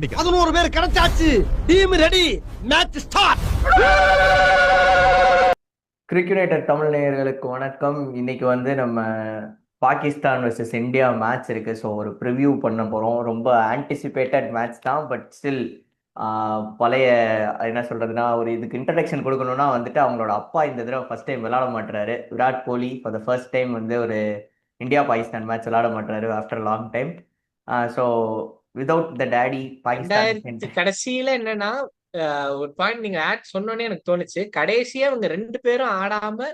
11 பேர் கிடைச்சாச்சு. Team ready. Match start. Cricketer Tamil நேயர்களுக்கு வணக்கம். இன்னைக்கு வந்து நம்ம பாகிஸ்தான் வர்சஸ் இந்தியா மேட்ச் இருக்கு. ஸோ ஒரு ப்ரிவ்யூ பண்ண போகிறோம். ரொம்ப ஆன்டிசிபேட்டட் மேட்ச் தான். பட் ஸ்டில் பழைய என்ன சொல்றதுன்னா, ஒரு இதுக்கு இன்ட்ரடக்ஷன் கொடுக்கணும்னா வந்துட்டு அவங்களோட அப்பா இந்த தடவை ஃபர்ஸ்ட் டைம் விளையாட மாட்டுறாரு. Virat Kohli for the first time வந்து ஒரு இந்தியா பாகிஸ்தான் மேட்ச் விளையாட மாட்டுறாரு after long time. So without the daddy Pakistan. 2000 கடைசியில என்னன்னா ஒரு பாயிண்ட் நீங்க ஆட் சொன்னோன்னே எனக்கு தோணுச்சு. கடைசியா இவங்க 2 பேரும் ஆடாம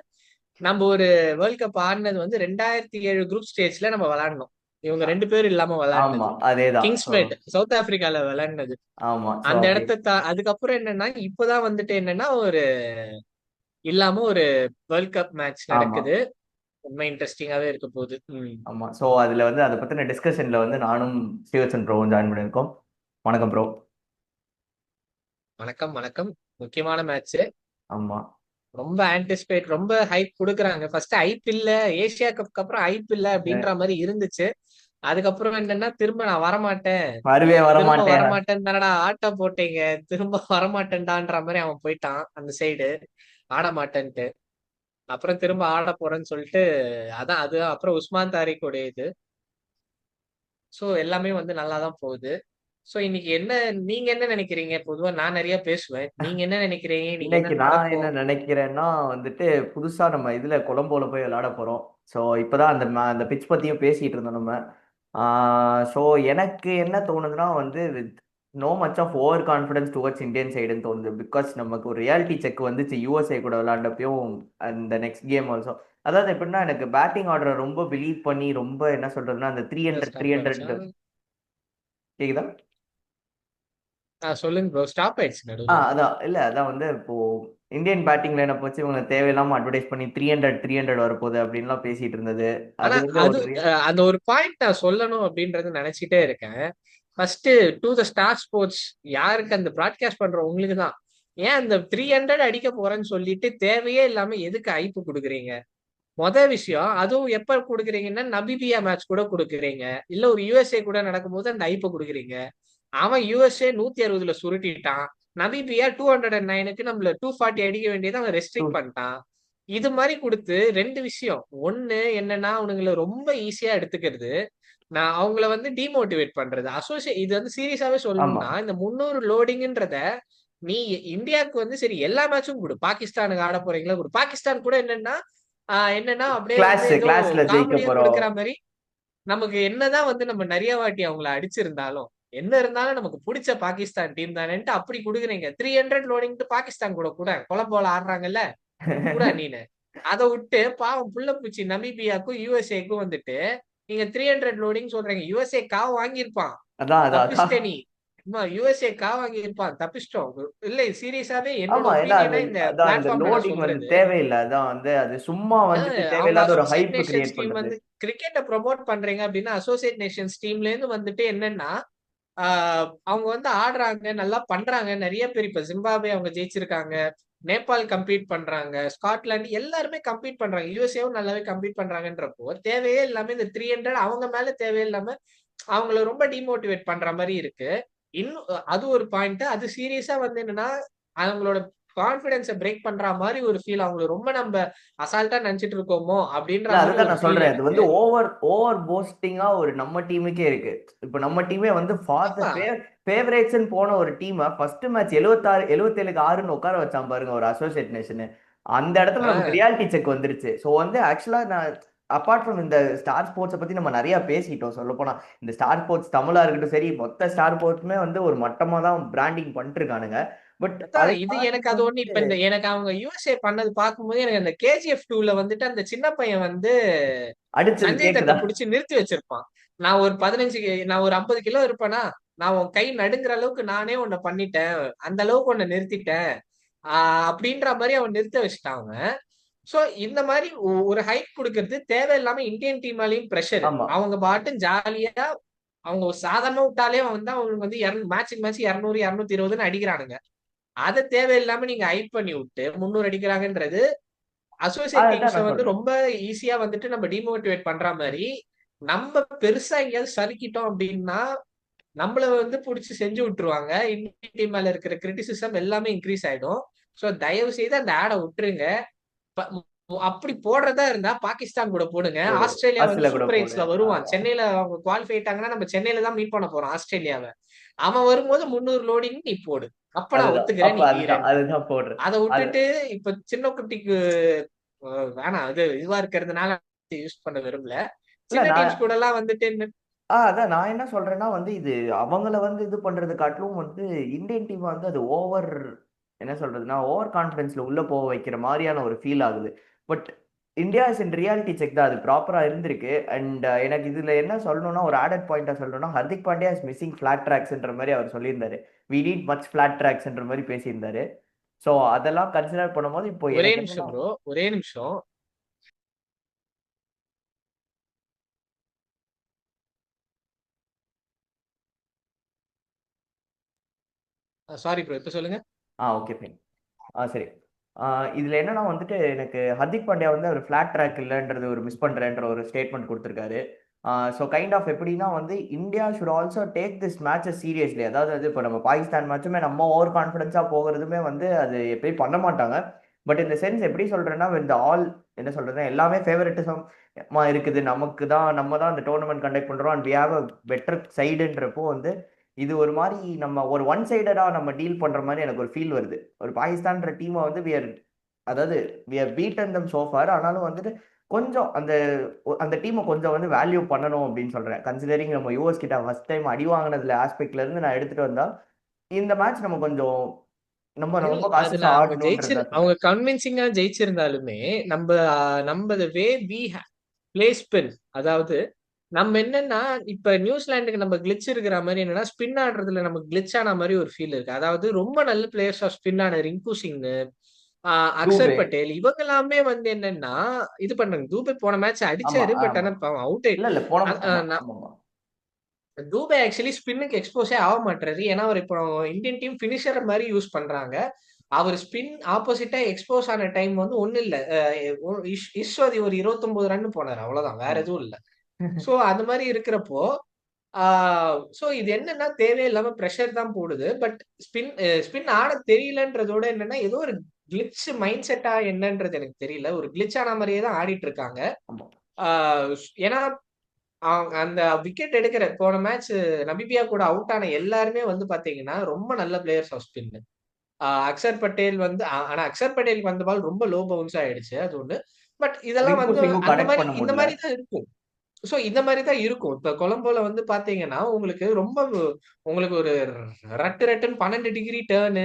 நம்ம ஒரு வேர்ல்ட் கப் ஆடினது வந்து 2007 குரூப் ஸ்டேஜ்ல நம்ம விளையாடணும். இவங்க 2 பேரும் இல்லாம விளையாடுனது. ஆமா, அதேதான். கிங்ஸ்மேட் சவுத் ஆப்பிரிக்கால விளையாடுனது. ஆமா, அந்த இடத்த அதுக்கப்புறம் என்னன்னா இப்பதான் வந்துட்டு என்னன்னா ஒரு இல்லாம ஒரு வேர்ல்ட் கப் மேட்ச் நடக்குது. உண்மை இன்ட்ரெஸ்டிங்காவே இருக்க போகுது. ஆமா. ஸோ அதுல வந்து அதை பத்தின டிஸ்கஷன்ல வந்து நானும் ஸ்டீவன்சன் ப்ரோவும் ஜாயின் பண்ணியிருக்கோம். வணக்கம் ப்ரோ. வணக்கம் வணக்கம். முக்கியமான மேட்ச். ஆமா, ரொம்ப ஆன்டிசிபேட், ரொம்ப ஹைப் கொடுக்குறாங்க. ஃபர்ஸ்ட் ஹைப் இல்ல, ஏசியா கப்க்கு அப்புறம் ஹைப் இல்ல அப்படின்ற மாதிரி இருந்துச்சு. அதுக்கப்புறம் என்னன்னா திரும்ப நான் வரமாட்டேன், வரவே திரும்ப வரமாட்டேன். வரமாட்டேன் தானடா ஆட்டம் போட்டீங்க, திரும்ப வரமாட்டேன்டான்ற மாதிரி அவன் போயிட்டான் அந்த சைடு ஆட மாட்டேன்ட்டு. அப்புறம் திரும்ப ஆட போறேன்னு சொல்லிட்டு அதான் அது அப்புறம் உஸ்மான் தாரிக் இது. ஸோ எல்லாமே வந்து நல்லாதான் போகுது. ஸோ இன்னைக்கு என்ன நீங்க என்ன நினைக்கிறீங்க? பொதுவா நான் நிறைய பேசுவேன், நீங்க என்ன நினைக்கிறீங்க? இன்னைக்கு இன்னைக்கு என்ன நான் என்ன நடக்கும்? நினைக்கிறேன்னா வந்துட்டு புதுசா நம்ம இதுல கொலம்போல போய் விளையாட போறோம். ஸோ இப்பதான் அந்த பிட்ச் பத்தியும் பேசிட்டு இருந்தோம் நம்ம. ஸோ எனக்கு என்ன தோணுதுன்னா வந்து with no much of over confidence towards Indian சைடுன்னு தோணுது. பிகாஸ் நமக்கு ஒரு ரியாலிட்டி செக் வந்துச்சு யூஎஸ்ஏ கூட விளையாண்டப்பையும் அந்த நெக்ஸ்ட் கேம் ஆல்சோ. அதாவது எப்படின்னா எனக்கு பேட்டிங் ஆர்டரை ரொம்ப பிலீவ் பண்ணி ரொம்ப என்ன சொல்றதுன்னா அந்த 300 கேக்குதா? சொல்லுங்க ப்ரோ. ஸ்டாப் ஆயிடுச்சு நடுவுல. அதான் இல்ல அதான் வந்து இப்போ இந்தியன் பேட்டிங் லைனப் வச்சு இவங்க தேவையில்லாம அட்வர்டைஸ் பண்ணி 300 வரப்போகுது அப்படின்லாம் பேசிட்டு இருந்தது. ஆனா அது வந்து அது ஒரு அந்த ஒரு பாயிண்ட் நான் சொல்லணும் அப்படின்றது நினைச்சிட்டே இருக்கேன். First to the star sports, யாருக்கு அந்த ப்ராட்காஸ்ட் பண்ற உங்களுக்கு தான். ஏன் அந்த 300 அடிக்க போறேன்னு சொல்லிட்டு தேவையே இல்லாம எதுக்கு ஐப்பு கொடுக்குறீங்க? விஷயம், அதுவும் எப்ப கொடுக்குறீங்கன்னா நபிபியா மேட்ச் கூட கொடுக்குறீங்க, இல்ல ஒரு யுஎஸ்ஏ கூட நடக்கும்போது அந்த ஐப்பை கொடுக்குறீங்க. அவன் யுஎஸ்ஏ 160ல சுருட்டிட்டான். நபிபியா 209க்கு நம்மள 240 அடிக்க வேண்டியதை அவன் ரெஸ்ட்ரிக்ட் பண்ணிட்டான். இது மாதிரி கொடுத்து 2 விஷயம். ஒண்ணு என்னன்னா அவனுங்களை ரொம்ப ஈஸியா எடுத்துக்கிறது, நான் அவங்கள வந்து டிமோட்டிவேட் பண்றது. இது வந்து சீரியஸாவே ஆமா, சொல்லணும்னா இந்த 300 லோடிங்ன்றத நீ இந்தியாவுக்கு வந்து சரி எல்லா மேட்சும் கொடு, பாகிஸ்தானுக்கு ஆட போறீங்களா கொடு. பாகிஸ்தான் கூட என்னன்னா அப்படியே வந்து ஏதோ கிளாஸ்ல ஜெயிக்க காமெடியா போறோம். கொடுக்குற மாதிரி. நமக்கு என்னதான் வந்து நம்ம நிறைய வாட்டி அவங்கள அடிச்சிருந்தாலும் என்ன இருந்தாலும் நமக்கு பிடிச்ச பாகிஸ்தான் டீம் தானேன்ட்டு அப்படி கொடுக்குறீங்க. 300 லோடிங் பாகிஸ்தான் கூட கூட கொலை போல ஆடுறாங்கல்ல, கூட நீனு அதை விட்டு பாவம் புள்ள பூச்சி நமீபியாக்கும் யுஎஸ்ஏக்கும் வந்துட்டு நீங்க 300 லோடிங் சொல்றீங்க. யுஎஸ்ஏ காவ வாங்கியிருப்பான், அதான் அதான் அதான். தப்பிச்சிட்ட நீ. யுஎஸ்ஏ காவ வாங்கியிருப்பான், தப்பிச்சிட்டோம். இல்ல சீரியஸாவே என்னோட ஆமா, ஏன்னா ஒப்பீனியனா இந்த அதான் இந்த பிளாட்ஃபார்ம்ல நான் லோடிங் வந்து சொல்றது. தேவையில்லை. அதான் வந்து அது சும்மா வந்துட்டு அவங்க தேவையில்லாத ஒரு associate hype Nations create team பண்றது. வந்து கிரிக்கெட்டை ப்ரொமோட் பண்றீங்க அப்படின்னா அசோசியேட் நேஷன்ஸ் டீம்ல இருந்து வந்துட்டு என்னன்னா அவங்க வந்து ஆடுறாங்க, நல்லா பண்றாங்க. நிறைய பேர் இப்ப ஜிம்பாப்வே அவங்க ஜெயிச்சிருக்காங்க, நேபாள் கம்பீட் பண்றாங்க, ஸ்காட்லாந்து எல்லாருமே கம்பீட் பண்றாங்க, யுஎஸ்ஏவும் நல்லாவே கம்பீட் பண்றாங்கன்றப்போ தேவையே இல்லாம இந்த 300 அவங்க மேல தேவையில்லாம அவங்கள ரொம்ப டிமோட்டிவேட் பண்ற மாதிரி இருக்கு. இன்னும் அது ஒரு பாயிண்ட். அது சீரியஸா வந்து என்னன்னா அவங்களோட கான்பிடன்ஸை பிரேக் பண்ற மாதிரி ஒரு ஃபீல். அவங்களை ரொம்ப நம்ம அசால்ட்டா நினைச்சிட்டு இருக்கோமோ அப்படின்ற இல்ல மாதிரி அதுதான் ஒரு நான் ஃபீல் சொல்றேன். அது எனக்கு. வந்து ஓவர் ஓவர் போஸ்டிங்கா ஒரு நம்ம டீமுக்கே இருக்கு. இப்ப நம்ம டீமே வந்து ஃபார் த ஆமா. ஃபேவரேட்ஸ்னு போன ஒரு டீமை ஃபர்ஸ்ட் மேட்ச் 76 77க்கு 6ன்னு உட்கார வச்சான் பாருங்க ஒரு அசோசியேட் நேஷன். அந்த இடத்துல நமக்கு ரியாலிட்டி செக் வந்துருச்சு. ஸோ வந்து ஆக்சுவலா நான் அப்பார்ட் ஃப்ரம் இந்த ஸ்டார் ஸ்போர்ட்ஸை பத்தி நம்ம நிறைய பேசிட்டோம். சொல்ல போனா இந்த ஸ்டார் ஸ்போர்ட்ஸ் தமிழா இருக்கட்டும் சரி, மொத்த ஸ்டார் ஸ்போர்ட்ஸுமே வந்து ஒரு மட்டமா தான் பிராண்டிங் பண்ணிட்டு இருக்கானுங்க. பட் அதான் அதை இது தாண்டி எனக்கு அது ஒண்ணு. வந்து இப்ப இந்த எனக்கு அவங்க யுஎஸ்ஏ பண்ணது பார்க்கும்போது எனக்கு அந்த கேஜிஎஃப் 2ல வந்துட்டு அந்த சின்ன பையன் வந்து அடிச்சது சஞ்சய் தத்தை கேக்குதா? புடிச்சு நிறுத்தி வச்சிருப்பான். நான் ஒரு 50 கிலோ இருப்பேனா, நான் உன் கை நடுங்குற அளவுக்கு நானே உன்னை பண்ணிட்டேன், அந்த அளவுக்கு உன்னை நிறுத்திட்டேன் அப்படின்ற மாதிரி அவன் நிறுத்த வச்சுட்டான் அவன். சோ இந்த மாதிரி ஒரு ஹைட் கொடுக்கறது தேவையில்லாம இந்தியன் டீமாலையும் பிரஷர். ஆமா, அவங்க பாட்டும் ஜாலியா அவங்க சாதாரண விட்டாலே வந்து அவங்களுக்கு வந்து மேட்சுக்கு மேட்ச் 200 220ன்னு அடிக்கிறானுங்க. அதை தேவையில்லாம நீங்க ஹைப் பண்ணி விட்டு 300 அடிக்கிறாங்கன்றது அசோசியேட் அதுதான் டீம்ஸ நான் வந்து சொல்றேன். ரொம்ப ஈஸியா வந்துட்டு நம்ம டிமோட்டிவேட் பண்ற மாதிரி. நம்ம பெருசா எங்கேயாவது சறுக்கிட்டோம் அப்படின்னா நம்மள வந்து புடிச்சு செஞ்சு விட்டுருவாங்க. இந்தியன் டீம் மேல இருக்கிற கிரிட்டிசிசம் எல்லாமே இன்க்ரீஸ் ஆயிடும். சோ தயவு செய்து அந்த ஆட விட்டுருங்க. அப்படி போடுறதா இருந்தா பாகிஸ்தான் கூட போடுங்க. போடு, ஆஸ்திரேலியா வந்து ஆஸ்திரேலியா கூட சூப்பர் போடு. எயிட்ஸ்ல வருவான். சென்னையில அவங்க குவாலிஃபை ஆயிட்டாங்கன்னா நம்ம சென்னையில தான் மீட் பண்ண போறோம் ஆஸ்திரேலியாவை. அவன் வரும்போது 300 லோடிங் நீ போடு. அப்ப நான் அதுதான், ஒத்துக்கிறேன் அப்ப நீ அதுதான் வீரன். அதுதான் போடுறேன். அதை அது விட்டுட்டு இப்ப சின்ன குட்டிக்கு வேணாம், அது இதுவா இருக்கிறதுனால யூஸ் பண்ண விரும்பல. இல்ல சின்ன நான் டீம்ஸ் கூட எல்லாம் வந்துட்டு அதான் நான் என்ன சொல்றேன்னா வந்து இது அவங்கள வந்து இது பண்றது காட்டிலும் வந்து இந்தியன் டீம் வந்து அது ஓவர், என்ன சொல்றதுன்னா ஓவர் கான்ஃபிடன்ஸ்ல உள்ள போக வைக்கிற மாதிரியான ஒரு ஃபீல் ஆகுது. But India is in reality check தான், அது ப்ராப்பரா இருந்திருக்கு. அண்ட் எனக்கு இதுல என்ன சொல்லணும்னா ஒரு ஆடட் பாயிண்டா சொல்லணும்னா Hardik Pandya is missing flat ட்ராக்ஸ்ன்ற மாதிரி அவர் சொல்லியிருந்தாரு. வி நீட் மச் ஃபிளாட் ட்ராக்ஸ்ன்ற மாதிரி பேசியிருந்தாரு. ஸோ அதெல்லாம் கன்சிடர் பண்ணும்போது இப்போ ஒரே எனக்கு நிமிஷம் என்னன்னா ப்ரோ, ஒரே நிமிஷம். சாரி ப்ரோ, இப்ப சொல்லுங்க. Okay fine. சரி. இதுல என்னன்னா வந்துட்டு எனக்கு ஹர்திக் பாண்டியா வந்து ஒரு ஃபிளாட் ட்ராக் இல்லைன்றது ஒரு மிஸ் பண்றேன்ற ஒரு ஸ்டேட்மெண்ட் கொடுத்துருக்காரு. ஸோ கைண்ட் ஆஃப் எப்படின்னா வந்து India should also take this matches seriously. அதாவது அது இப்போ நம்ம பாகிஸ்தான் மேட்சுமே நம்ம ஓவர் கான்ஃபிடன்ஸாக போகிறதுமே வந்து அது எப்பயும் பண்ண மாட்டாங்க. பட் இந்த சென்ஸ் எப்படி சொல்றேன்னா இந்த ஆல், என்ன சொல்றதுன்னா எல்லாமே ஃபேவரட்டிசம் இருக்குது, நமக்கு தான், நம்ம தான் இந்த டோர்னமெண்ட் கண்டக்ட் பண்றோம் and we have a better சைடுன்றப்போ வந்து இது ஒரு மாதிரி நம்ம ஒரு ஒன் சைடடா நம்ம டீல் பண்ற மாதிரி எனக்கு ஒரு ஃபீல் வருது. ஒரு பாகிஸ்தான்ற டீமை வந்து அதாவது we are beaten them so far. ஆனாலும் வந்துட்டு கொஞ்சம் அந்த அந்த டீமை கொஞ்சம் வந்து வேல்யூ பண்ணணும் அப்படின்னு சொல்றேன். கன்சிடரிங் நம்ம யூஎஸ் கிட்ட ஃபர்ஸ்ட் டைம் அடி வாங்கினதுல ஆஸ்பெக்ட்ல இருந்து நான் எடுத்துட்டு வந்தா இந்த மேட்ச் நம்ம கொஞ்சம் நம்ம ரொம்ப அதுல காசஸ் அவங்க ஆடணும்ன்றது தான் அவங்க சொல்றேன். கன்வின்சிங்கா ஜெயிச்சிருந்தாலுமே நம்ம நம்ம வே வி பிளே ஸ்பின், அதாவது நம்ம என்னன்னா இப்ப நியூசிலாந்துக்கு நம்ம கிளிச் இருக்கிற மாதிரி என்னன்னா ஸ்பின் ஆடுறதுல நமக்கு கிளிச் ஆன மாதிரி ஒரு ஃபீல் இருக்கு. அதாவது ரொம்ப நல்ல பிளேயர்ஸ் ஆஃப் ஸ்பின் ஆன ரிங்கு சிங், டூபே. அக்சர் பட்டேல் இவங்க எல்லாமே வந்து என்னன்னா இது பண்றாங்க. தூபே போன மேட்ச் ஆமா, அடிச்சாரு, பட் ஆமா. ஆனா அவுட் இல்ல இல்ல போன, ஆமா, ஆயிட்டு. ஆமா, ஆமா. தூபே ஆக்சுவலி ஸ்பின்னுக்கு எக்ஸ்போஸே ஆக மாட்டாரு. ஏன்னா அவர் இப்போ இந்தியன் டீம் பினிஷர் மாதிரி யூஸ் பண்றாங்க. அவர் ஸ்பின் ஆப்போசிட்டா எக்ஸ்போஸ் ஆன டைம் வந்து ஒண்ணு இல்ல, ஈஸ்வரி ஒரு 29 ரன் போனாரு, அவ்வளவுதான், வேற ஆமா. எதுவும் இல்ல. சோ அது மாதிரி இருக்கிறப்போ சோ இது என்னன்னா தேவையில்லாம பிரஷர் தான் போடுது. பட் ஸ்பின் ஸ்பின் ஆட தெரியலன்றதோட என்னன்னா ஏதோ ஒரு கிளிச் மைண்ட் செட்டா என்னன்றது எனக்கு தெரியல. ஒரு கிளிச் ஆன மாதிரியே தான் ஆடிட்டு இருக்காங்க. ஆமா. ஆஹ் ஏன்னா அந்த விக்கெட் எடுக்கிற போன மேட்ச் நபிபியா கூட அவுட் ஆன எல்லாருமே வந்து பாத்தீங்கன்னா ரொம்ப நல்ல players of spin. Axar Patel வந்து ஆனா அக்சர் பட்டேலுக்கு வந்த பால் ரொம்ப லோ பவுன்ஸ் ஆயிடுச்சு, அது ஒண்ணு. பட் இதெல்லாம் ரிங்கு வந்து சிங்கும் அந்த கனெக்ட் மாதிரி பண்ண இந்த முடியல. மாதிரி தான் இருக்கும். சோ இந்த மாதிரி தான் இருக்கும். இப்ப கொலம்போல வந்து பாத்தீங்கன்னா உங்களுக்கு ரொம்ப உங்களுக்கு ஒரு ரட்டுன்னு 12 டிகிரி டேர்னு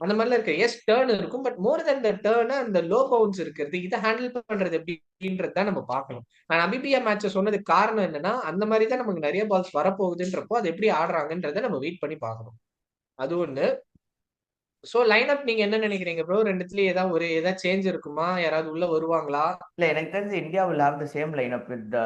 அந்த மாதிரிலாம் இருக்கு. எஸ் டேர்ன் இருக்கும், but more then the turn அந்த லோ பவுன்ஸ் இருக்கிறது, இதை ஹேண்டில் பண்றது எப்படின்றது தான் நம்ம பார்க்கணும். நான் அபிபியா மேட்ச சொன்னதுக்கு காரணம் என்னன்னா அந்த மாதிரி தான் நமக்கு நிறைய பால்ஸ் வரப்போகுதுன்றப்போ அது எப்படி ஆடுறாங்கன்றதை நம்ம வெயிட் பண்ணி பார்க்கணும். அது ஒண்ணு. சோ லைன் அப் நீங்க என்ன நினைக்கிறீங்க ப்ரோ? ரெண்டுத்துலயும் ஏதாவது சேஞ்ச் இருக்குமா? யாராவது உள்ள வருவாங்களா? இல்ல எனக்கு தெரிஞ்சு India will have the same lineup with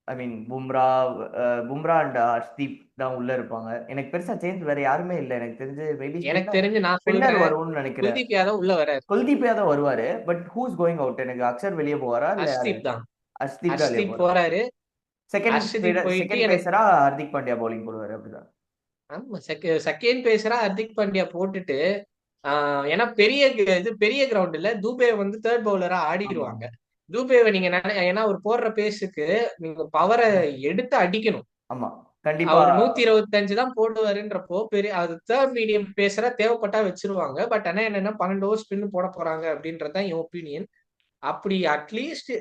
I mean Bumrah and Harshdeep தான் உள்ள இருப்பாங்க. எனக்கு பெருசா சேஞ்ச் வேற யாருமே இல்லை எனக்கு தெரிஞ்சு. மேபி எனக்கு ஸ்பின்னர் தெரிஞ்சு நான் ஸ்பின்னர் சொல்றேன், வரும்னு நினைக்கிறேன். குல்தீப் யாதவ் உள்ள வராரு. குல்தீப் யாதவ் வருவாரு. But who's going out? எனக்கு அக்ஷர் வெளியே போவாரா இல்ல யாரு? ஹர்ஷ்தீப் தான். ஹர்ஷ்தீப் தான் வெளியே ஹர்ஷ்தீப் போறாரு. போறாரு. செகண்ட் ஹர்ஷ்தீப் போயிட்டு செகண்ட் எனக்கு பேசரா ஹர்திக் பாண்டியா பவுலிங் போடுவாரு அப்படிதான். ஆமா செகண்ட் பேசரா ஹர்திக் பாண்டியா போட்டுட்டு ஏன்னா பெரிய கிரவுண்ட் இல்ல, தூபே வந்து தேர்ட் பவுலரா ஆமா, ஆடிடுவாங்க. தூபேவை நீங்க ஏன்னா அவர் போடுற பேஸுக்கு நீங்க பவரை ஆமா, எடுத்து அடிக்கணும். ஆமா. கண்டிப்பா. அவர் 125 தான் போடுவாருன்றப்போ பெரிய அது தேர்ட் மீடியம் பேசரா தேவைப்பட்டா வச்சிருவாங்க. பட் ஆனா என்னன்னா 12 ஓவர் ஸ்பின் போட போறாங்க அப்படின்றதான் என் ஒப்பீனியன். அப்படி அட்லீஸ்ட்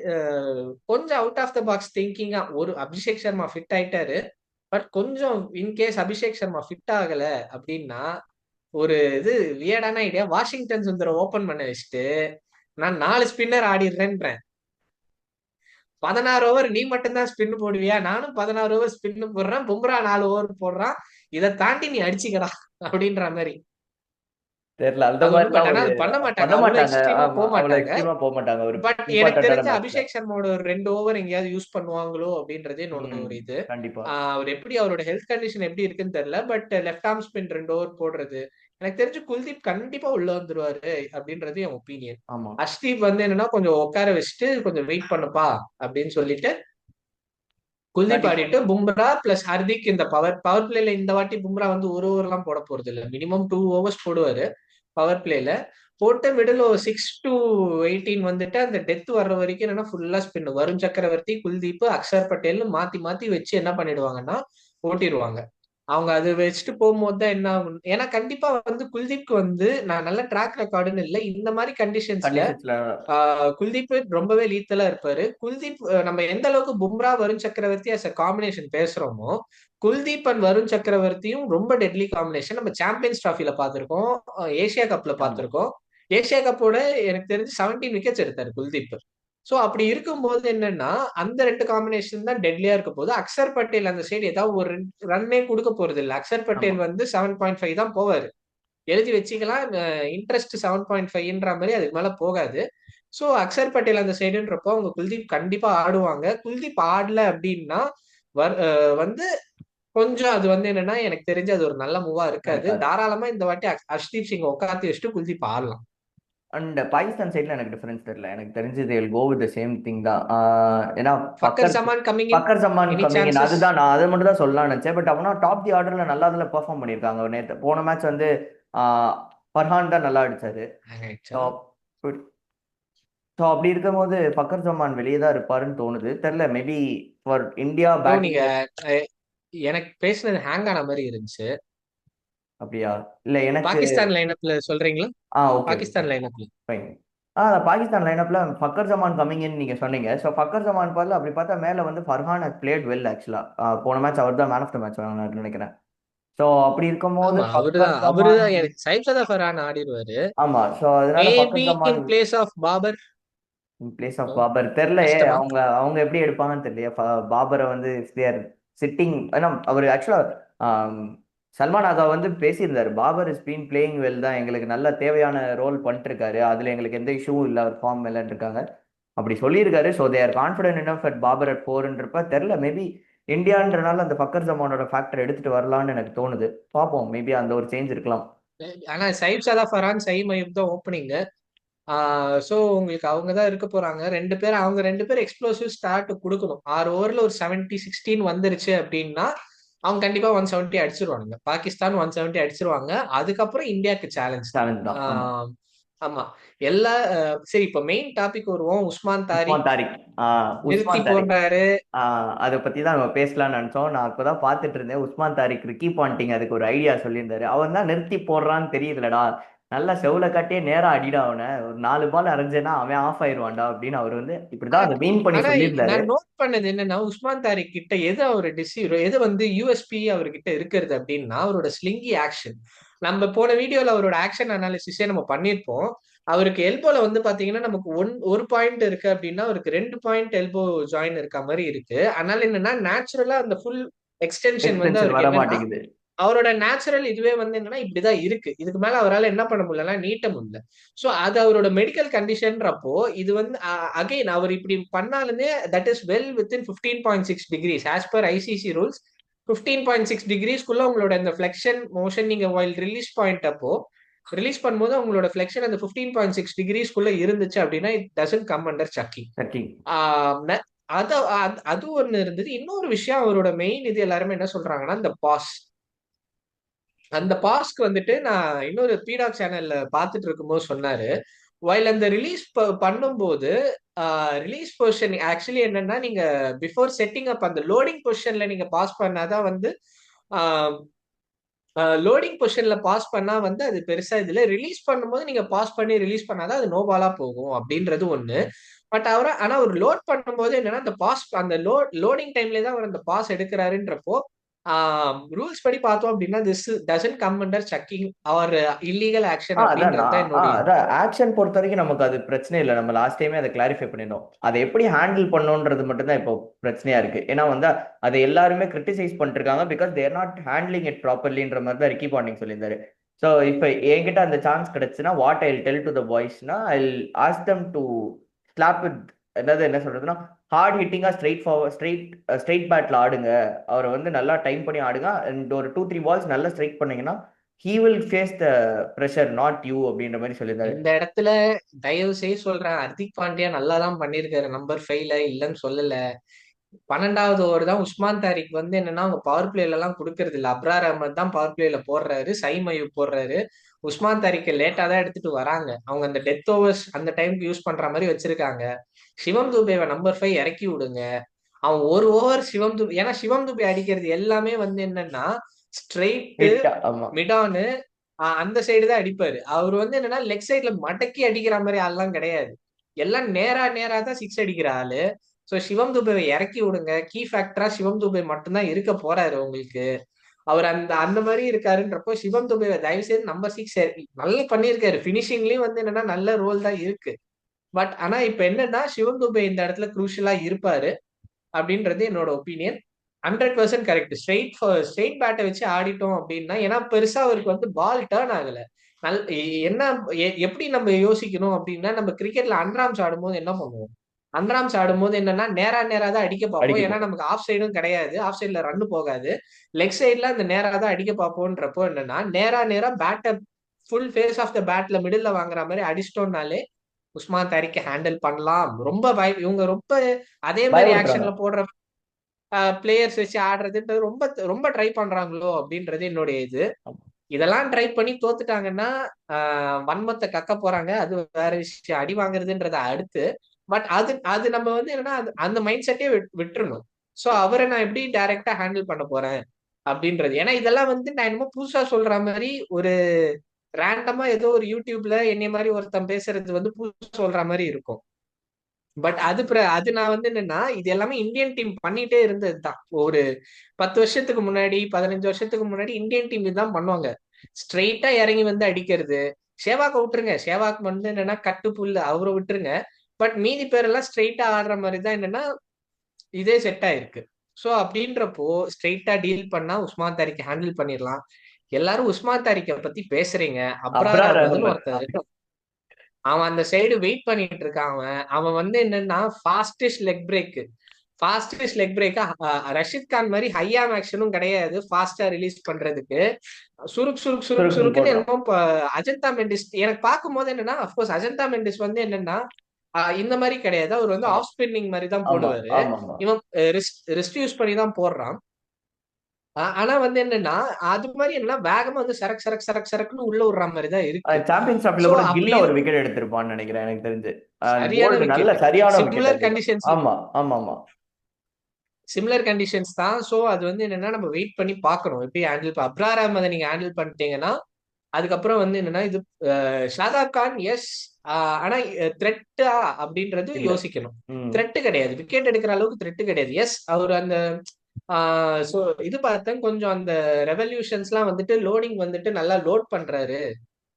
கொஞ்சம் அவுட் ஆஃப் த பாக்ஸ் திங்கிங்கா ஒரு அபிஷேக் சர்மா ஃபிட் ஆயிட்டாரு. பட் கொஞ்சம் இன்கேஸ் அபிஷேக் சர்மா ஃபிட் ஆகல அப்படின்னா ஒரு இது வியர்டான ஐடியா, வாஷிங்டன் சுந்தர ஓபன் பண்ண வச்சுட்டு நான் 4 ஸ்பின்னர் ஆடிடுறேன்றேன். 16 ஓவர் நீ மட்டும்தான் ஸ்பின் போடுவியா? நானும் 16 ஓவர் ஸ்பின் போடுறேன், பும்ரா 4 ஓவர் போடுறான், இதை தாண்டி நீ அடிச்சுக்கடா அப்படின்ற மாதிரி. தெரியல அந்த அது ஒண்ணு, பட் மாதிரிலாம் ஆனா ஒரு அது பண்ண மாட்டாங்க, பண்ண அவ்வளவு மாட்டாங்க. எக்ஸ்ட்ரீமா ஆமா, போக அவ்வளவு மாட்டாங்க. எக்ஸ்ட்ரீமா போக மாட்டாங்க ஒரு பட் எனக்கு இம்பார்ட்டன்டான தெரிஞ்ச மேட்ச்ல. அபிஷேக் சர்மாவோட ஒரு 2 ஓவர் எங்கேயாவது யூஸ் பண்ணுவாங்களோ அப்படின்றதே என்னோட ஒரு இது. கண்டிப்பா. அவர் எப்படி அவரோட ஹெல்த் கண்டிஷன் எப்படி இருக்குன்னு தெரியல. But left arm spin 2 over போடுறது எனக்கு தெரிஞ்சு குல்தீப் கண்டிப்பா உள்ள வந்துருவாரு அப்படின்றது என் ஒப்பீனியன். ஆமா, அஷ்தீப் வந்து என்னன்னா கொஞ்சம் உட்கார வச்சுட்டு கொஞ்சம் வெயிட் பண்ணுப்பா அப்படின்னு சொல்லிட்டு குல்தீப் கண்டிப்பா. ஆடிட்டு பும்ரா பிளஸ் ஹர்திக் இந்த பவர் பிளேல இந்த வாட்டி பும்ரா வந்து ஒரு ஓவர் எல்லாம் போட போறது இல்ல, மினிமம் 2 overs போடுவாரு பவர் பிளேல. போட்டு மிடில் 6 to 18 வந்துட்டு அந்த டெத் வர்ற வரைக்கும் என்னன்னா ஃபுல்லா ஸ்பின், வருண் சக்கரவர்த்தி, குல்தீப், அக்ஷர் பட்டேல் மாத்தி மாத்தி வச்சு என்ன பண்ணிடுவாங்கன்னா ஓட்டிடுவாங்க. அவங்க அது வச்சுட்டு போகும்போது தான் என்ன ஆகும், ஏன்னா கண்டிப்பா வந்து குல்தீப்க்கு வந்து நான் நல்ல ட்ராக் ரெக்கார்டுன்னு இல்லை, இந்த மாதிரி கண்டிஷன்ஸ்ல கண்டிஷன்ஸ்ல குல்தீப் ரொம்பவே லீத்தலா இருப்பாரு. குல்தீப் நம்ம எந்த அளவுக்கு Bumrah Varun Chakravarthy as a combination பேசுறோமோ, குல்தீப் அண்ட் வருண் சக்கரவர்த்தியும் ரொம்ப டெட்லி காம்பினேஷன். நம்ம சாம்பியன்ஸ் டிராஃபில பார்த்திருக்கோம், ஏசியா கப்ல ஆமா. பார்த்திருக்கோம். ஏசியா கப்போட எனக்கு தெரிஞ்சு 17 விக்கெட்ஸ் எடுத்தாரு குல்தீப். சோ அப்படி இருக்கும்போது என்னன்னா அந்த ரெண்டு காம்பினேஷன் தான் டெட்லியா இருக்க போது. அக்ஷர் பட்டேல் அந்த சைடு ஏதாவது ஒரு ரன்னே கொடுக்க போறது இல்ல. அக்ஷர் ஆமா. பட்டேல் வந்து 7.5 தான் போவாரு. எழுதி வச்சுக்கலாம், இன்ட்ரெஸ்ட் 7.5ன்ற மாதிரி அதுக்கு மேல போகாது. சோ அக்ஷர் பட்டேல் அந்த சைடுன்றப்போ அவங்க குல்தீப் கண்டிப்பா ஆடுவாங்க. குல்தீப் ஆடல அப்படின்னா வந்து கொஞ்சம் அது வந்து என்னன்னா எனக்கு தெரிஞ்சு அது ஒரு நல்ல மூவா இருக்காது. இருக்காது. தாராளமா இந்த வாட்டி ஹர்ஷ்தீப் சிங் உட்காந்து வச்சுட்டு குல்தீப் ஆடலாம். அண்ட் பாகிஸ்தான் சைடில் எனக்கு டிஃபரன்ஸ் தெரியல. எனக்கு தெரிஞ்சு they will go with the same thing தான். ஏன்னா Fakhar Zaman coming in, Fakhar Zaman any coming in, chances? அதுதான் நான் அதை மட்டும் தான் சொல்லலாம்னு நினச்சேன். பட் அவனா டாப் தி ஆர்டரில் நல்லா அதில் பெர்ஃபார்ம் பண்ணியிருக்காங்க. நேற்று போன மேட்ச் வந்து ஃபர்ஹான் தான் நல்லா அடிச்சாரு. ஸோ ஸோ அப்படி இருக்கும்போது பக்கர் ஜமான் வெளியே தான் இருப்பாருன்னு தோணுது. தெரில, மேபி ஃபார் இந்தியா நீங்க பேட்டிங். எனக்கு பேசுனது ஹேங் ஆன மாதிரி இருந்துச்சு. அப்படியா? இல்லை எனக்கு. பாகிஸ்தான் லைனப்ல சொல்றீங்களா? ஓகே ஓகே பாகிஸ்தான் லைனப்ல ஃபைன். பாகிஸ்தான் லைனப்ல ஃபக்கர் ஜமான் கம்மிங்னு நீங்க சொன்னீங்க. ஸோ ஃபக்கர் ஜமான் பதில் அப்படி பார்த்தா மேல வந்து ஃபர்ஹான் has played வெல் ஆக்சுவலா. போன மேட்ச் அவர் தான் மேன் ஆஃப் த மேட்ச் வாங்கினார்னு நினைக்கிறேன். ஸோ அப்படி இருக்கும்போது ஆமா, ஃபக்கர் ஜமான். அவருதான் எனக்கு சைப்சதா ஃபர்ஹான் ஆடிடுவாரு. ஆமா, ஸோ அதனால maybe Fakhar Zaman in place of Babar. Place of Babar தெரிலையே. கஷ்டமா? அவங்க அவங்க எப்படி எடுப்பாங்கன்னு தெரியலையே. பாபரை வந்து தேர் சிட்டிங். ஏன்னா அவர் ஆக்சுவலா சல்மான் ஆகா வந்து பேசியிருந்தாரு, Babar is been playing well தான், எங்களுக்கு நல்ல தேவையான ரோல் பண்ணிட்டு இருக்காரு, அதுல எங்களுக்கு எந்த இஷ்யூவும் இல்லை, அவர் ஃபார்ம் இல்லைன்னு இருக்காங்க அப்படி சொல்லியிருக்காரு. So they are confident enough at Babar at 4ன்றப்ப தெரில, மேபி இந்தியான்றனால அந்த ஃபக்கர் ஜமானோட ஃபேக்டர் எடுத்துட்டு வரலான்னு எனக்கு தோணுது. பார்ப்போம், மேபி அந்த ஒரு சேஞ்ச் இருக்கலாம். ஆனா சைப்சதா ஃபர்ஹான், சயீம் அயூப் தான் ஓப்பனிங். சோ உங்களுக்கு அவங்க தான் இருக்க போறாங்க. அவங்க 2 பேரும் எக்ஸ்ப்ளோசிவ் ஸ்டார்ட் கொடுக்கணும். 6 ஓவர்ல ஒரு 70-16 வந்துருச்சு அப்படின்னா அவங்க கண்டிப்பா 170 அடிச்சிருவாங்க. பாகிஸ்தான் 170 அடிச்சிருவாங்க. அதுக்கப்புறம் இந்தியாவுக்கு சேலஞ்ச் தான். சேலஞ்ச் தான். ஆமா. ஆமா. சரி, இப்ப மெயின் டாபிக் வருவோம். உஸ்மான் உஸ்மான் தாரிக் தாரிக். நிறுத்தி உஸ்மான் தாரிக். போடுறாரு. அதை பத்தி தான் நம்ம பேசலாம்னு நினைச்சோம். நான் இப்பதான் பார்த்துட்டு இருந்தேன், உஸ்மான் தாரிக் ரிக்கி பாண்டிங் அதுக்கு ஒரு ஐடியா சொல்லியிருந்தாரு. அவன் தான் நிறுத்தி போடுறான்னு தெரியுதுலடா, நல்லா செவுல கட்டியே நேரா அடிடா, அவனை ஒரு 4 பால் அரைஞ்சேன்னா அவன் ஆஃப் ஆயிடுவான்டா அப்படின்னு அவர் வந்து இப்படிதான் அதை மீன் பண்ணி ஆனா சொல்லியிருந்தாரு. நான் நோட் பண்ணது என்னன்னா, உஸ்மான் தாரிக் கிட்ட எது அவர் எது வந்து யூஎஸ்பி அவர்கிட்ட இருக்கிறது அப்படின்னா அவரோட ஸ்லிங்கி ஆக்ஷன். நம்ம போன வீடியோல அவரோட ஆக்ஷன் அனாலிசிஸே நம்ம பண்ணிருப்போம். அவருக்கு எல்போல வந்து பாத்தீங்கன்னா நமக்கு ஒரு பாயிண்ட் இருக்கு அப்படின்னா அவருக்கு 2 பாயிண்ட் எல்போ ஜாயின் இருக்க மாதிரி இருக்கு. அதனால என்னன்னா நேச்சுரலா அந்த ஃபுல் எக்ஸ்டென்ஷன் வந்து எக்ஸ்டென்ஷன் அவருக்கு வர என்னன்னா மாட்டேங்குது. அவரோட நேச்சுரல் இதுவே வந்து என்னன்னா இப்படிதான் இருக்கு. இதுக்கு மேல அவரால் என்ன பண்ண முடியலன்னா நீட்ட முடியல. சோ அது அவரோட மெடிக்கல் கண்டிஷன்றப்போ இது வந்து அகைன் அவர் இப்படி பண்ணாலுமே that is well within 15.6 degrees as per ICC rules. 15.6 degreesக்குள்ள உங்களோட இந்த ஃபிளெக்ஷன் மோஷன் நீங்க வைல் ரிலீஸ் பண்ணும்போது உங்களோட ஃபிளெக்ஷன் அந்த 15.6 degreesக்குள்ள இருந்துச்சு அப்படின்னா it doesn't come under sucking. சரி. அது அது ஒண்ணு இருந்தது. இன்னொரு விஷயம் அவரோட மெயின் இது எல்லாருமே என்ன சொல்றாங்கன்னா அந்த பாஸ்க்கு வந்துட்டு நான் இன்னொரு பீடாக் சேனல்ல பாத்துட்டு இருக்கும்போது சொன்னாரு, வைல் அந்த பண்ணும்போது ரிலீஸ் பொசிஷன் ஆக்சுவலி என்னன்னா நீங்க பிஃபோர் செட்டிங் அப் அந்த லோடிங் பொசிஷன்ல நீங்க பாஸ் பண்ணாதான் வந்து லோடிங் பொசிஷன்ல பாஸ் பண்ணா வந்து அது பெருசா இதுல ரிலீஸ் பண்ணும்போது நீங்க பாஸ் பண்ணி ரிலீஸ் பண்ணாதான் அது நோபாலா போகும் அப்படின்றது ஒண்ணு. பட் ஆனா ஒரு லோட் பண்ணும்போது என்னன்னா அந்த லோடிங் டைம்ல தான் அவர் அந்த பாஸ் எடுக்கிறாருன்றப்போ ரூல்ஸ் படி பார்த்தோம் அப்படின்னா this doesn't come under chucking or illegal action அப்படின்றது தான் என்னுடைய அதான் ஆக்ஷன் பொறுத்த வரைக்கும் நமக்கு அது பிரச்சனை இல்லை. நம்ம லாஸ்ட் டைமே அதை கிளாரிஃபை பண்ணிடணும். அதை எப்படி ஹேண்டில் பண்ணணுன்றது மட்டும்தான் இப்போ பிரச்சனையா இருக்கு. ஏன்னா வந்து அதை எல்லாருமே கிரிட்டிசைஸ் பண்ணிட்டு இருக்காங்க because they're not handling it ப்ராப்பர்லின்ற மாதிரி தான் ரிக்கி பாண்டிங் சொல்லியிருந்தாரு. ஸோ இப்போ என்கிட்ட அந்த சான்ஸ் கிடைச்சுன்னா what I tell to the பாய்ஸ்னா I ask them to slap with, அதாவது என்ன சொல்றதுன்னா ஹார்ட் ஹிட்டிங்கா ஸ்ட்ரெயிட் பேட்ல ஆடுங்க, அவரை வந்து நல்லா டைம் பண்ணி ஆடுங்க அண்ட் ஒரு 2-3 பால்ஸ் நல்லா ஸ்ட்ரைக் பண்ணீங்கன்னா he will face the pressure not you அப்படின்ற மாதிரி சொல்லியிருந்தாரு. இந்த இடத்துல தயவு செய்து சொல்றேன், ஹர்திக் பாண்டியா நல்லா தான் பண்ணிருக்காரு. நம்பர் 5ல இல்லன்னு சொல்லல. 12வது ஓவர் தான் உஸ்மான் தாரிக் வந்து என்னன்னா அவங்க பவர் பிளேல எல்லாம் கொடுக்கறது இல்ல. அப்ரார் அஹமத் தான் பவர் பிளேல போடுறாரு, சைம் அயூப் போடுறாரு. உஸ்மான் தாரிக் லேட்டா தான் எடுத்துட்டு வராங்க. அவங்க அந்த டெத் ஓவர்ஸ் அந்த டைம்க்கு யூஸ் பண்ற மாதிரி வச்சிருக்காங்க. சிவம் துபேவை நம்பர் 5 இறக்கி விடுங்க. அவன் ஒரு ஓவர் சிவம் துபே, ஏன்னா சிவம் துபே அடிக்கிறது எல்லாமே வந்து என்னன்னா ஸ்ட்ரெயிட்டு ஹிட். ஆமா. மிடானு அந்த சைடு தான் அடிப்பாரு. அவர் வந்து என்னன்னா லெக் சைட்ல மடக்கி அடிக்கிற மாதிரி ஆள்லாம் கிடையாது. எல்லாம் நேரா நேரா தான் சிக்ஸ் அடிக்கிற ஆளு. சோ சிவம் துபேவை இறக்கி விடுங்க. கீ ஃபேக்டரா சிவம் துபே மட்டும்தான் இருக்க போறாரு உங்களுக்கு. அவர் அந்த அந்த மாதிரி இருக்காருன்றப்போ சிவம் துபேவை தயவு செய்து நம்பர் 6 நல்லா பண்ணியிருக்காரு. பினிஷிங்லயும் வந்து என்னன்னா நல்ல ரோல் தான் இருக்கு. பட் ஆனா இப்ப என்னன்னா சிவம் துபே இந்த இடத்துல குரூஷியலா இருப்பாரு அப்படின்றது என்னோட ஒப்பீனியன். 100% கரெக்ட். ஸ்ட்ரெயிட் பேட்டை வச்சு ஆடிட்டோம் அப்படின்னா, ஏன்னா பெருசா அவருக்கு வந்து பால் டேர்ன் ஆகல. என்ன எப்படி நம்ம யோசிக்கணும் அப்படின்னா, நம்ம கிரிக்கெட்ல அன்ராம்ஸ் ஆடும்போது என்ன பண்ணுவோம்? அன்ராம்ஸ் ஆடும்போது என்னன்னா நேரா நேரா தான் அடிக்க பார்ப்போம். அடிக்க ஏன்னா போறோம். நமக்கு ஆஃப் சைடும் கிடையாது, ஆஃப் சைட்ல ரன் போகாது. லெக் சைட்ல அந்த நேரா தான் அடிக்க பார்ப்போம்ன்றப்போ என்னன்னா நேரா நேரா பேட்டை ஃபுல் ஃபேஸ் ஆஃப் த பேட்ல மிடில்ல வாங்குற மாதிரி அடிச்சிட்டோம்னாலே உஸ்மான் தாரிக்க ஹேண்டில் பண்ணலாம். ரொம்ப இவங்க ரொம்ப அதே மாதிரி பயமுறுத்துறாங்க. ஆக்ஷன்ல போடுற பிளேயர்ஸ் வச்சு ஆடுறதுன்றது ரொம்ப ரொம்ப ட்ரை பண்றாங்களோ அப்படின்றது என்னுடைய இது. இதெல்லாம் ட்ரை பண்ணி தோத்துட்டாங்கன்னா வன்மத்தை கக்க போறாங்க. அது வேற விஷயம். அடி வாங்குறதுன்றத அடுத்து. பட் அது அது நம்ம வந்து என்னன்னா அந்த மைண்ட் செட்டே விட்டுறணும். சோ அவரை நான் எப்படி டைரக்டா ஹேண்டில் பண்ண போறேன் அப்படின்றது. ஏன்னா இதெல்லாம் வந்து நான் என்னமோ புதுசா சொல்ற மாதிரி ஒரு ரேண்டமா ஏதோ ஒரு யூடியூப்ல என்னைய மாதிரி ஒருத்தன் பேசுறது வந்து புதுசா சொல்ற மாதிரி இருக்கும். பட் அது நான் வந்து என்னன்னா இது எல்லாமே இந்தியன் டீம் பண்ணிட்டே இருந்ததுதான். ஒரு 10 வருஷத்துக்கு முன்னாடி 15 வருஷத்துக்கு முன்னாடி இந்தியன் டீம் இதுதான் பண்ணுவாங்க. ஸ்ட்ரெயிட்டா இறங்கி வந்து அடிக்கிறது. சேவாக் விட்டுருங்க. சேவாக் வந்து என்னன்னா கட்டு புல்லு அவரை விட்டுருங்க. பட் மீதி பேரெல்லாம் ஸ்ட்ரெயிட்டா ஆடுற மாதிரி தான் என்னன்னா இதே செட் ஆயிருக்கு. சோ அப்படின்றப்போ ஸ்ட்ரெயிட்டா டீல் பண்ணா உஸ்மான் தாரிக் ஹேண்டில் பண்ணிடலாம். எல்லாரும் உஸ்மான் தாரிக்க பத்தி பேசுறீங்க. அப்ரார் அப்ரார் அகமதுன்னு அகமத். ஒருத்தர் இருக்கான். அவன் அந்த சைடு வெயிட் பண்ணிட்டு இருக்கான். அவன் அவன் வந்து என்னன்னா fastest leg break Rashid Khan மாதிரி ஹையாம் ஆக்ஷனும் கிடையாது ஃபாஸ்டா ரிலீஸ் பண்றதுக்கு. சுருக் சுருக் சுருக் சுருக்குன்னு சுருக்குன்னு போடுறான். என்னமோ அஜந்தா மெண்டிஸ் எனக்கு பார்க்கும்போது என்னன்னா அப்கோர்ஸ் அஜந்தா மெண்டிஸ் வந்து என்னன்னா இந்த மாதிரி கிடையாது. அவர் வந்து ஆமா. ஆஃப் ஸ்பின்னிங் மாதிரி தான் ஆமா. போடுவாரு. ஆமாமா. இவன் ரிஸ்ட் யூஸ் பண்ணி தான் போடுறான். ஆனா வந்து என்னன்னா அது மாதிரி என்னன்னா வேகமா வந்து சரக் சரக் சரக் சரக்குன்னு உள்ள விடுற மாதிரி தான் இருக்கு. சாம்பியன்ஸ் டிராஃபில சோ கூட அப்படி கில்ல ஒரு விக்கெட் எடுத்திருப்பான்னு நினைக்கிறேன் எனக்கு தெரிஞ்சு. சரியான போல்டு நல்ல விக்கெட். சரியான விக்கெட் சிமிலர் அது. கண்டிஷன்ஸ் ஆமா, ஆமாமா. சிமிலர் கண்டிஷன்ஸ் தான். சோ அது வந்து என்னன்னா நம்ம வெயிட் பண்ணி பார்க்கணும் எப்படி ஹேண்டில். அப்ரார் அஹமதை நீங்க ஹேண்டில் பண்ணிட்டீங்கன்னா அதுக்கப்புறம் வந்து என்னன்னா இது ஷாதாப் கான் எஸ். ஆனா த்ரெட்டா அப்படின்றது இல்ல. யோசிக்கணும். ம். த்ரெட் கிடையாது, விக்கெட் எடுக்கிற அளவுக்கு த்ரெட் கிடையாது. எஸ் அவர் அந்த சோ இது பார்த்தேன் கொஞ்சம் அந்த ரெவல்யூஷன்ஸ்லாம் வந்துட்டு லோடிங் வந்துட்டு நல்லா லோட் பண்றாரு.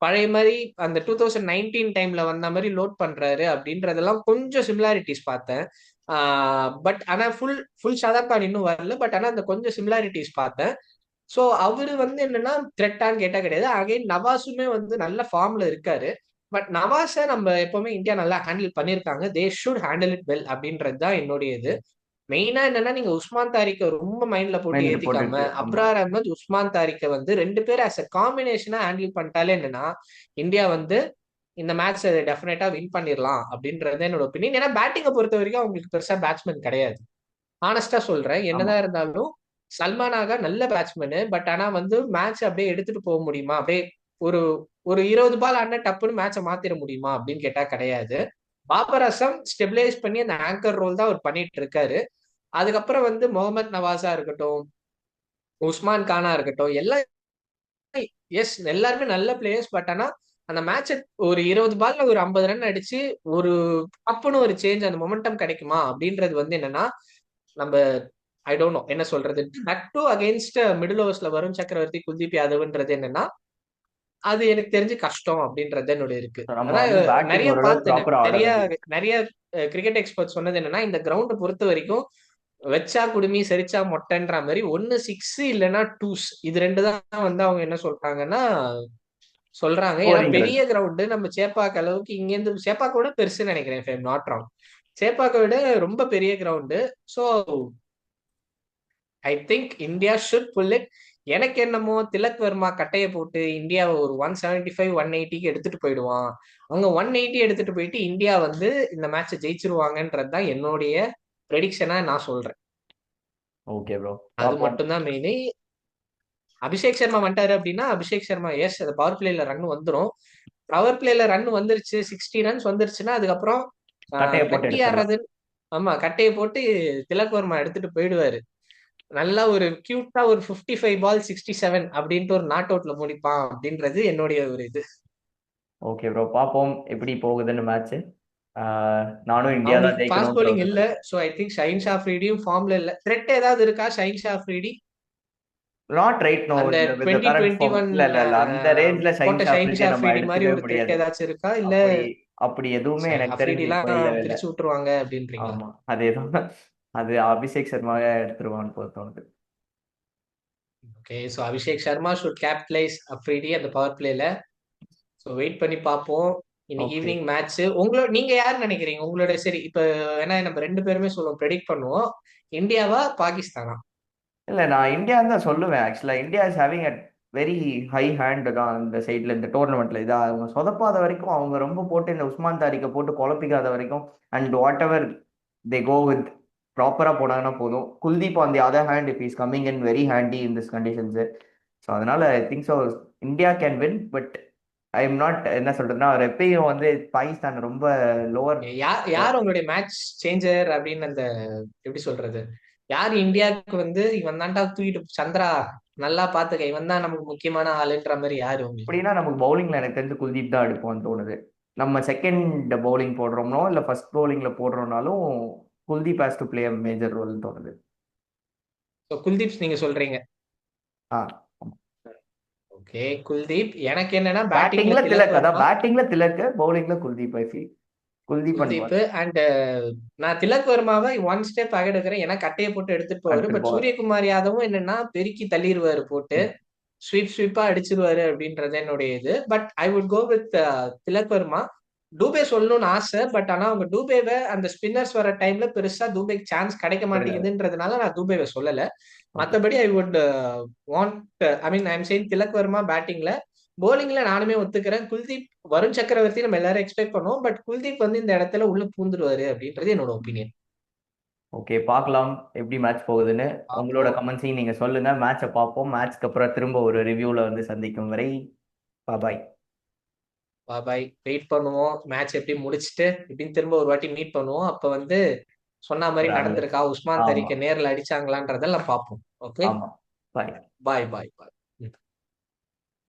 பழைய மாதிரி அந்த 2019 டைம்ல வந்த மாதிரி லோட் பண்றாரு அப்படின்றதெல்லாம் கொஞ்சம் சிமிலாரிட்டிஸ் பார்த்தேன். பட் ஆனா ஃபுல் ஃபுல் ஷாதாப் கான் இன்னும் வரல. பட் ஆனா அந்த கொஞ்சம் சிமிலாரிட்டிஸ் பார்த்தேன். சோ அவரு வந்து என்னன்னா த்ரெட்டான்னு கேட்டா கிடையாது. அகைன் நவாஸுமே வந்து நல்ல ஃபார்ம்ல இருக்காரு. பட் நவாஸ நம்ம எப்பவுமே இந்தியா நல்லா ஹேண்டில் பண்ணிருக்காங்க. They should handle it well அப்படின்றது தான் என்னுடைய இது. மெயினா என்னன்னா நீங்க உஸ்மான் தாரிக்க ரொம்ப மைண்ட்ல போட்டு மைண்ட்ல ஏத்திக்காம போட்டுட்டு. ஆமா. அப்ரார் அஹமத் உஸ்மான் தாரிக்க வந்து ரெண்டு பேரும் ஆஸ் அ காம்பினேஷனா ஹேண்டில் பண்ணிட்டாலே என்னன்னா இந்தியா வந்து இந்த மேட்ச் டெஃபினட்டா வின் பண்ணிடலாம் அப்படின்றது என்னோட ஒப்பீனியன். ஏன்னா பேட்டிங்கை பொறுத்த வரைக்கும் அவங்களுக்கு பெருசா பேட்ஸ்மேன் கிடையாது. ஆனஸ்டா சொல்றேன். ஆமா. என்னதான் இருந்தாலும் சல்மான் ஆகா நல்ல பேட்ஸ்மேனு. பட் ஆனா வந்து மேட்ச் அப்படியே எடுத்துட்டு போக முடியுமா? அப்படியே ஒரு ஒரு 20 பால் ஆனா டப்புன்னு மேட்சை மாத்திர முடியுமா அப்படின்னு கேட்டா கிடையாது. பாபர் அசம் ஸ்டெபிலைஸ் பண்ணி அந்த ஆங்கர் ரோல் தான் அவர் பண்ணிட்டு இருக்காரு. அதுக்கப்புறம் வந்து முகமது நவாஸா இருக்கட்டும், உஸ்மான் கானா இருக்கட்டும், எல்லாம் எஸ் எல்லாருமே நல்ல பிளேயர்ஸ். பட் ஆனா அந்த மேட்ச ஒரு 20 பால்ல ஒரு 50 ரன் அடிச்சு ஒரு டப்புன்னு ஒரு சேஞ்ச் அந்த மொமெண்டம் கிடைக்குமா அப்படின்றது வந்து என்னன்னா நம்ம ஐ டோன்ட் நோ என்ன சொல்றது. நட் டு அகைன்ஸ்ட் மிடில் ஓவர்ஸ்ல வருண் சக்கரவர்த்தி, குல்தீப் யாதவ்ன்றது என்னன்னா அது எனக்கு தெரிஞ்சு கஷ்டம் அப்படின்றது என்னோட இருக்கு. So நம்ம அதான் வந்து பேட்டிங் நிறைய ஓரளவுக்கு பார்த்தேன். ப்ராப்பரா ஆட நிறைய வேண்டியது. நிறைய கிரிக்கெட் எக்ஸ்பர்ட் சொன்னது என்னன்னா இந்த கிரவுண்டை பொறுத்த வரைக்கும் வச்சா குடுமி சரிச்சா மொட்டைன்ற மாதிரி ஒன்னு சிக்ஸ் இல்லைன்னா டூஸ் இது ரெண்டு தான் வந்து அவங்க என்ன சொல்றாங்கன்னா சொல்றாங்க. ஏன்னா ஸ்கோரிங் பெரிய ரன். கிரவுண்டு நம்ம சேப்பாக்க அளவுக்கு இங்க இருந்து சேப்பாக்க விட பெருசுன்னு நினைக்கிறேன். if I'm not wrong. Chepauk விட ரொம்ப பெரிய ground. So I think India should pull it. எனக்கு என்னமோ திலக் வர்மா கட்டையை போட்டு இந்தியாவை ஒரு 175 180க்கு எடுத்துட்டு போயிடுவான். அவங்க 180 எடுத்துட்டு போயிட்டு இந்தியா வந்து இந்த மேட்சை ஜெயிச்சிருவாங்கன்றது தான் என்னுடைய ப்ரெடிக்ஷனா நான் சொல்றேன். ஓகே ப்ரோ, அது பார்ப்போம். மட்டும் தான் மெயின். அபிஷேக் சர்மா வந்துட்டாரு அப்படின்னா அபிஷேக் சர்மா எஸ் அது பவர் பிளேல ரன் வந்துரும். பவர் பிளேல ரன் வந்துருச்சு, 60 ரன்ஸ் வந்துருச்சுன்னா அதுக்கப்புறம் கட்டையை போட்டு கட்டி எடுத்துடலாம். ஆடுறது. ஆமா, கட்டையை போட்டு திலக் வர்மா எடுத்துட்டு போயிடுவாரு. நல்லா ஒரு கியூட்டா ஒரு 55 பால் 67 அப்படின்ட்டு ஒரு நாட் அவுட்ல முடிப்பான் அப்படின்றது என்னுடைய ஒரு இது. ஓகே ப்ரோ, பார்ப்போம் எப்படி போகுதுன்னு மேட்ச். நானும் இந்தியா தான் அவங்களுக்கு ஃபாஸ்ட் ஜெயிக்கணும்ன்ற bowling ஒரு இல்ல. So I think Shaheen Shah அஃப்ரிடியும் ஃபார்ம்ல இல்ல. த்ரெட் ஏதாவது இருக்கா Shaheen Shah Afridi? Not right no. அந்த வித் கரண்ட் ஃபார்ம் 2021 இல்ல இல்ல இல்ல, அந்த ரேஞ்ச்ல ஷைன் போட்ட ஷஹீன் ஷாஃப்ரிடியை ஷா நம்ம அஃப்ரிடி மாதிரி எடுத்துக்கவே ஒரு த்ரெட் முடியாது. ஏதாச்சும் இருக்கா இல்ல அப்படி அப்படி எதுவுமே எனக்கு தெரிஞ்சு இப்போ அஃப்ரிடிலாம் இல்லவே இல்லை. பிரிச்சு விட்டுருவாங்க அப்படின்றீங்களா? ஆமா, அதேதான். அது அபிஷேக் சர்மாவே எடுத்துருவான்னு போல தோணுது. Okay, so Abhishek Sharma should capitalise Afridi அந்த பவர் பிளேல. சோ வெயிட் பண்ணி பார்ப்போம். இன்னைக்கு ஓகே. Evening match. நீங்க யாரு நினைக்கிறீங்க உங்களோட? சரி, இப்ப ஏன்னா நம்ம 2 பேருமே சொல்லுவோம், ப்ரெடிக்ட் பண்ணுவோம். இந்தியாவா பாகிஸ்தானா? இல்ல, நான் இந்தியா தான் சொல்லுவேன். ஆக்சுவலா India is having a very high hand தான் இந்த சைட்ல, இந்த டோர்னமெண்ட்ல. இதா அவங்க சொதப்பாத வரைக்கும், அவங்க ரொம்ப போட்டு இந்த உஸ்மான் தாரிக்கை போட்டு குழப்பிக்காத வரைக்கும், and whatever they go with ப்ராப்பரா போனாங்கன்னா போதும். Kuldeep on the other hand if is coming in very handy in this conditions. So அதனால I think so India can win. But I am not, என்ன சொல்றதுன்னா, அவர் எப்பயும் வந்து பாகிஸ்தான் ரொம்ப லோவர். யார் யார் உங்களுடைய மேட்ச் சேஞ்சர் அப்படின்னு அந்த எப்படி சொல்றது? யார் இந்தியாவுக்கு வந்து இவன் தான்டா தூக்கிட்டு சந்திரா நல்லா பாத்துக்க, இவன் தான் நமக்கு முக்கியமான ஆளுன்ற மாதிரி யாரு உங்களுக்கு? அப்படின்னா நமக்கு பவுலிங்ல எனக்கு தெரிஞ்சு குல்தீப் தான் எடுப்போம்னு தோணுது. நம்ம செகண்ட் பவுலிங் போடுறோம்னோ இல்லை ஃபர்ஸ்ட் பவுலிங்ல போடுறோம்னாலும் Kuldeep has to play a major ரோல்னு தோணுது. So, குல்தீப் நீங்க சொல்றீங்க. ஆ, ஓகே, குல்தீப். எனக்கு என்னன்னா பேட்டிங்ல பேட்டிங்ல திலக் திலக், அதான் வர்மா. பேட்டிங்ல திலக், பவுலிங்ல Kuldeep. I feel Kuldeep and Kuldeep and நான் திலக் வர்மாவை ஒன் ஸ்டெப் அகட் இருக்கிறேன். ஏன்னா கட்டையை போட்டு எடுத்துட்டு போவாரு. எடுத்துட்டு பட் போவார். சூரியகுமார் யாதவும் என்னன்னா பெருக்கி தள்ளிடுவாரு போட்டு. ஸ்வீப்பா அடிச்சிருவாரு அப்படின்றது என்னுடைய இது. But I would go with Tilak Varma. Dube சொல்லணும்னு ஆசை. பட் ஆனா அவங்க டூபேவை அந்த ஸ்பின்னர்ஸ் வர டைம்ல பெருசா டூபேக்கு சான்ஸ் கிடைக்க மாட்டேங்குதுன்றதுனால நான் டூபேவை சொல்லல. ஓகே. மத்தபடி I would want, I mean I am saying Tilak Varma பேட்டிங்ல. போலிங்ல நானுமே ஒத்துக்கிறேன். குல்தீப், வருண் சக்கரவர்த்தி நம்ம எல்லாரும் எக்ஸ்பெக்ட் பண்ணுவோம். பட் குல்தீப் வந்து இந்த இடத்துல உள்ள பூந்துருவாரு அப்படின்றது என்னோட ஒப்பீனியன். ஓகே, பார்க்கலாம் எப்படி மேட்ச் போகுதுன்னு. அப்போ உங்களோட கமெண்ட்ஸையும் நீங்க சொல்லுங்க. மேட்சை பார்ப்போம். மேட்ச்க்கு அப்புறம் திரும்ப ஒரு ரிவ்யூல வந்து சந்திக்கும் வரை பாய். பாய், வெயிட் பண்ணுவோம். மேட்ச் எப்படி முடிச்சுட்டு இப்படின்னு திரும்ப ஒரு வாட்டி மீட் பண்ணுவோம். அப்ப வந்து சொன்ன மாதிரி ஒரு analysis. நடந்திருக்கா, உஸ்மான் ஆமா தரிக்க நேர்ல அடிச்சாங்களான்றதெல்லாம் பார்ப்போம். ஓகே, ஆமா. பாய். பாய் பாய் பாய்.